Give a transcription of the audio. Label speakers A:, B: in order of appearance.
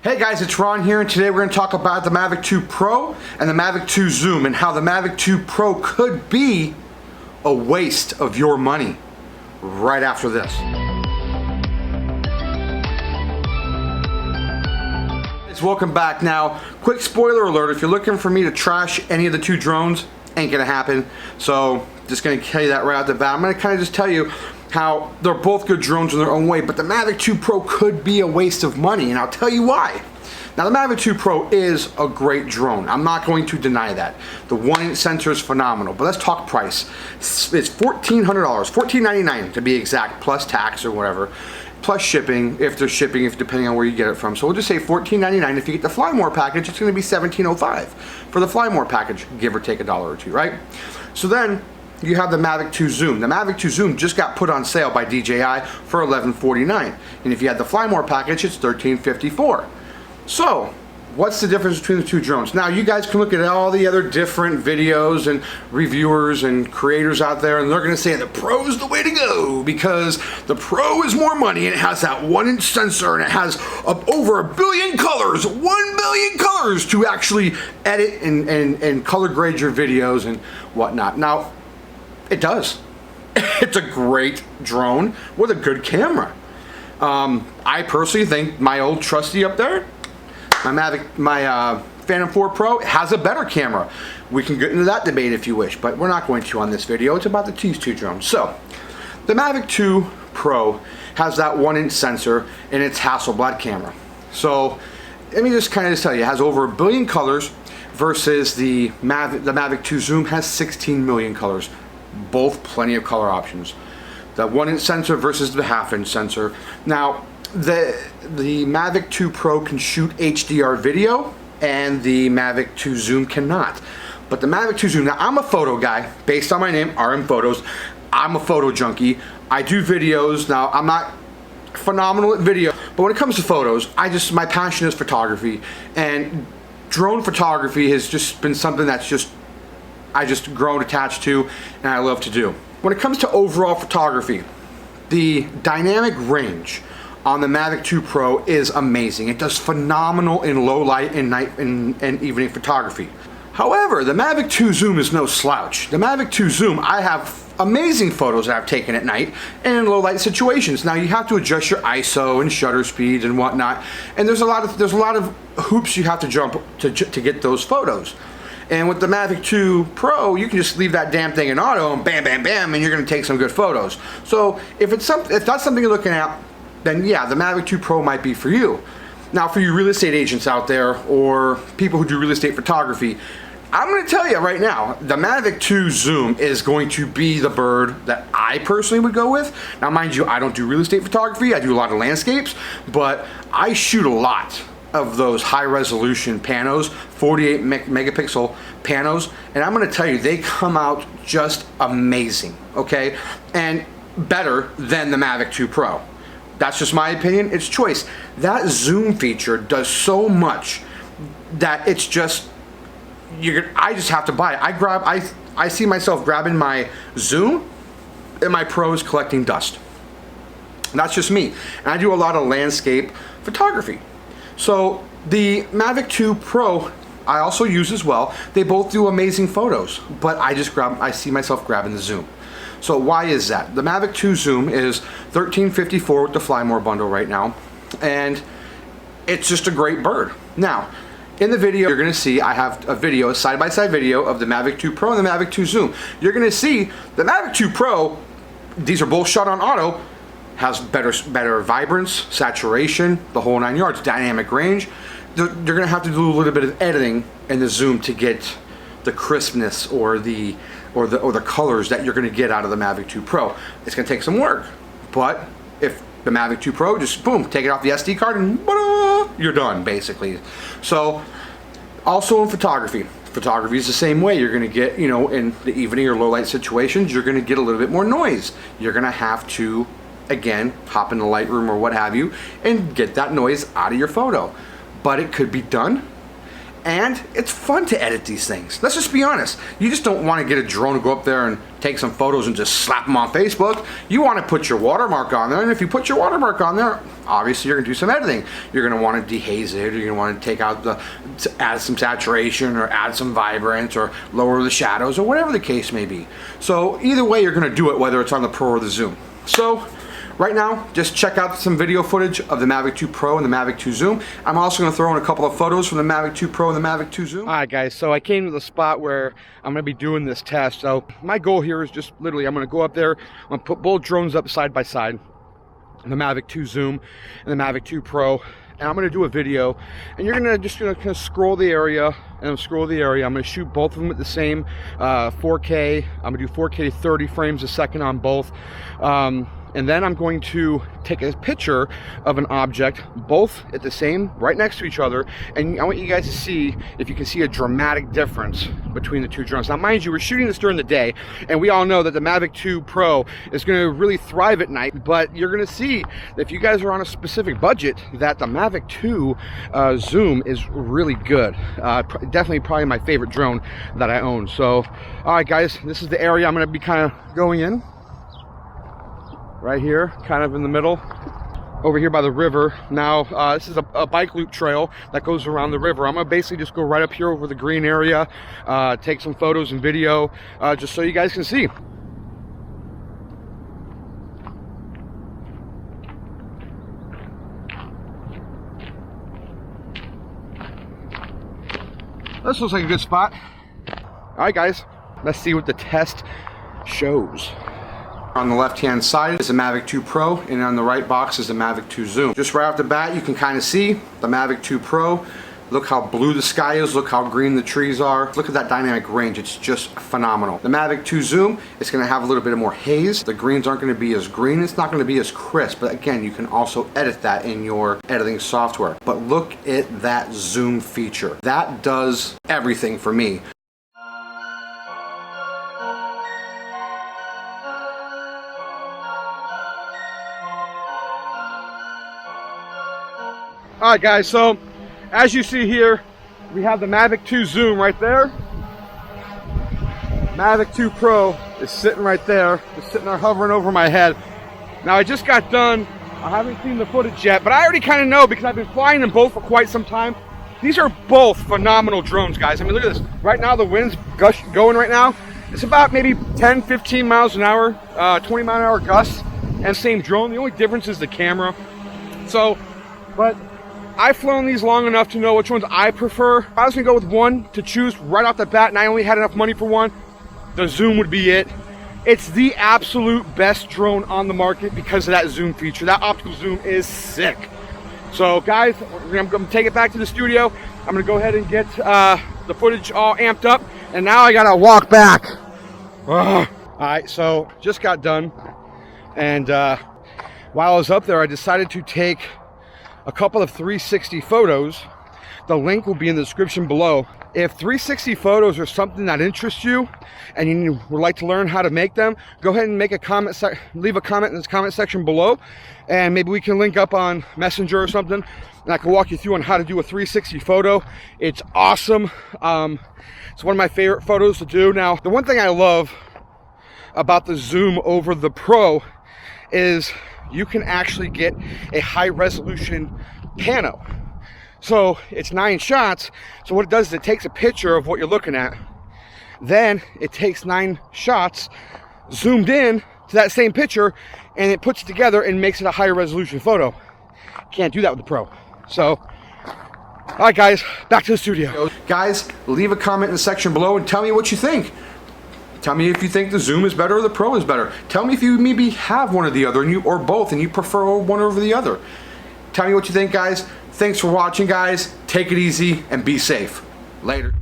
A: Hey guys, it's Ron here, and today we're going to talk about the Mavic 2 Pro and the Mavic 2 Zoom and how the Mavic 2 Pro could be a waste of your money right after this. Welcome back. Now, quick spoiler alert, if you're looking for me to trash any of the two drones, ain't gonna happen. So, just gonna tell you that right out the bat. I'm gonna kind of just tell you how they're both good drones in their own way, but the Mavic 2 Pro could be a waste of money, and I'll tell you why. Now, the Mavic 2 Pro is a great drone. I'm not going to deny that. The 1-inch sensor is phenomenal, but let's talk price. It's $1,400, $1,499 to be exact, plus tax or whatever, plus shipping, if there's shipping, depending on where you get it from. So we'll just say $14.99. If you get the Fly More package, it's going to be $17.05 for the Fly More package, give or take $1 or $2, right? So then you have the Mavic 2 Zoom. The Mavic 2 Zoom just got put on sale by DJI for $11.49, and if you had the Fly More package, it's $13.54. So, what's the difference between the two drones? Now, you guys can look at all the other different videos and reviewers and creators out there, and they're going to say the Pro is the way to go because the Pro is more money and it has that 1-inch sensor and it has over 1 billion colors, 1 billion colors to actually edit and color grade your videos and whatnot. Now, it does. It's a great drone with a good camera. I personally think my old trusty up there, my Phantom 4 Pro, has a better camera. We can get into that debate if you wish, but we're not going to on this video. It's about the these two drones. So, the Mavic 2 Pro has that 1-inch sensor in its Hasselblad camera. So, let me just kind of tell you, it has over 1 billion colors versus the Mavic 2 Zoom has 16 million colors. Both plenty of color options. The 1-inch sensor versus the half-inch sensor. Now, the Mavic 2 Pro can shoot HDR video and the Mavic 2 Zoom cannot. But the Mavic 2 Zoom, now I'm a photo guy, based on my name, RM Photos. I'm a photo junkie. I do videos. Now, I'm not phenomenal at video, but when it comes to photos, my passion is photography, and drone photography has just been something that's I just grown attached to and I love to do. When it comes to overall photography, the dynamic range on the Mavic 2 Pro is amazing. It does phenomenal in low light and night and evening photography. However, the Mavic 2 Zoom is no slouch. The Mavic 2 Zoom, I have amazing photos that I've taken at night and in low light situations. Now, you have to adjust your ISO and shutter speeds and whatnot, and there's a lot of hoops you have to jump to get those photos. And with the Mavic 2 Pro, you can just leave that damn thing in auto and bam, bam, bam, and you're going to take some good photos. So if that's something you're looking at, then yeah, the Mavic 2 Pro might be for you. Now, for you real estate agents out there or people who do real estate photography, I'm going to tell you right now, the Mavic 2 Zoom is going to be the bird that I personally would go with. Now, mind you, I don't do real estate photography. I do a lot of landscapes, but I shoot a lot of those high resolution panos, 48 megapixel panos, and I'm going to tell you, they come out just amazing, okay? And better than the Mavic 2 Pro. That's just my opinion, it's choice. That zoom feature does so much that it's just, I just have to buy it. I see myself grabbing my Zoom and my Pro's collecting dust. And that's just me. And I do a lot of landscape photography. So the Mavic 2 Pro I also use as well. They both do amazing photos, but I see myself grabbing the Zoom. So why is that? The Mavic 2 Zoom is $13.54 with the Fly More bundle right now, and it's just a great bird. Now, in the video you're going to see, I have a side-by-side video of the Mavic 2 Pro and the Mavic 2 Zoom. You're going to see the Mavic 2 Pro, these are both shot on auto, has better vibrance, saturation, the whole 9 yards, dynamic range. They're going to have to do a little bit of editing in the Zoom to get the crispness or the colors that you're going to get out of the Mavic 2 Pro. It's going to take some work, but if the Mavic 2 Pro, just boom, take it off the SD card and you're done, basically. So, also in photography is the same way. You're going to get, in the evening or low light situations, you're going to get a little bit more noise. You're going to have to, again, hop in the Lightroom or what have you and get that noise out of your photo. But it could be done, And it's fun to edit these things. Let's just be honest. You just don't want to get a drone to go up there and take some photos and just slap them on Facebook. You want to put your watermark on there, and if you put your watermark on there, obviously you're going to do some editing. You're going to want to dehaze it, or you're going to want to take out add some saturation, or add some vibrance, or lower the shadows, or whatever the case may be. So either way, you're going to do it, whether it's on the Pro or the Zoom. So right now, just check out some video footage of the Mavic 2 Pro and the Mavic 2 Zoom. I'm also going to throw in a couple of photos from the Mavic 2 Pro and the Mavic 2 Zoom. Alright guys, so I came to the spot where I'm going to be doing this test. So my goal here is just literally, I'm going to go up there, I'm going to put both drones up side by side, the Mavic 2 Zoom and the Mavic 2 Pro, and I'm going to do a video, and you're going to just kind of scroll the area, and scroll the area. I'm going to shoot both of them at the same 4K. I'm going to do 4K 30 frames a second on both. And then I'm going to take a picture of an object, both at the same, right next to each other, and I want you guys to see if you can see a dramatic difference between the two drones. Now mind you, we're shooting this during the day, and we all know that the Mavic 2 Pro is going to really thrive at night, but you're going to see that if you guys are on a specific budget, that the Mavic 2 Zoom is really good. Definitely probably my favorite drone that I own. So, alright guys, this is the area I'm going to be kind of going in. Right here, kind of in the middle, over here by the river. Now, this is a bike loop trail that goes around the river. I'm gonna basically just go right up here over the green area, take some photos and video, just so you guys can see. This looks like a good spot. All right, guys, let's see what the test shows. On the left hand side is the Mavic 2 Pro, and on the right box is the Mavic 2 Zoom. Just right off the bat, you can kind of see the Mavic 2 Pro. Look how blue the sky is, look how green the trees are. Look at that dynamic range, it's just phenomenal. The Mavic 2 Zoom is going to have a little bit more haze. The greens aren't going to be as green, it's not going to be as crisp, but again, you can also edit that in your editing software. But look at that zoom feature. That does everything for me. Alright guys, so as you see here, we have the Mavic 2 Zoom right there. Mavic 2 Pro is sitting right there, just sitting there hovering over my head. Now I just got done, I haven't seen the footage yet, but I already kind of know because I've been flying them both for quite some time. These are both phenomenal drones, guys. I mean, look at this. Right now the wind's going right now. It's about maybe 10, 15 miles an hour, 20 mile an hour gusts, and same drone. The only difference is the camera. So, but I've flown these long enough to know which ones I prefer. If I was gonna go with one to choose right off the bat and I only had enough money for one, the Zoom would be it. It's the absolute best drone on the market because of that zoom feature. That optical zoom is sick. So guys, I'm gonna take it back to the studio. I'm gonna go ahead and get the footage all amped up, and now I gotta walk back. All right, so just got done, and while I was up there, I decided to take a couple of 360 photos. The link will be in the description below. If 360 photos are something that interests you and you would like to learn how to make them, go ahead and make a comment, leave a comment in this comment section below, and maybe we can link up on Messenger or something, and I can walk you through on how to do a 360 photo. It's awesome. It's one of my favorite photos to do. Now, the one thing I love about the Zoom over the Pro is you can actually get a high resolution pano. So it's 9 shots. So what it does is it takes a picture of what you're looking at. Then it takes 9 shots zoomed in to that same picture, and it puts it together and makes it a higher resolution photo. Can't do that with the Pro. So, all right guys, back to the studio. Guys, leave a comment in the section below and tell me what you think. Tell me if you think the Zoom is better or the Pro is better. Tell me if you maybe have one or the other, and or both, and you prefer one over the other. Tell me what you think, guys. Thanks for watching, guys. Take it easy and be safe. Later.